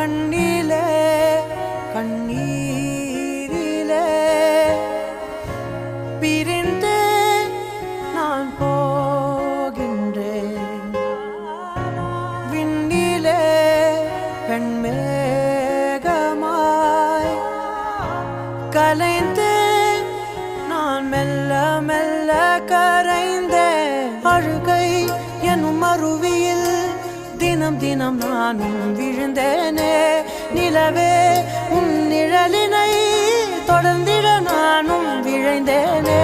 கண்ணிலே கண்ணீரிலே பிரிந்தே நான் போகின்றேன். விண்ணிலே வெண்மேகமாய் கலைந்தேன் நான் மெல்ல மெல்ல கரைந்தேன். அழுகை எனும் அருவியில் தினம் தினம் நானும் விழுந்தேனே. நிலவே உன் நிழலினை தொடர்ந்திட நானும் விழைந்தேனே.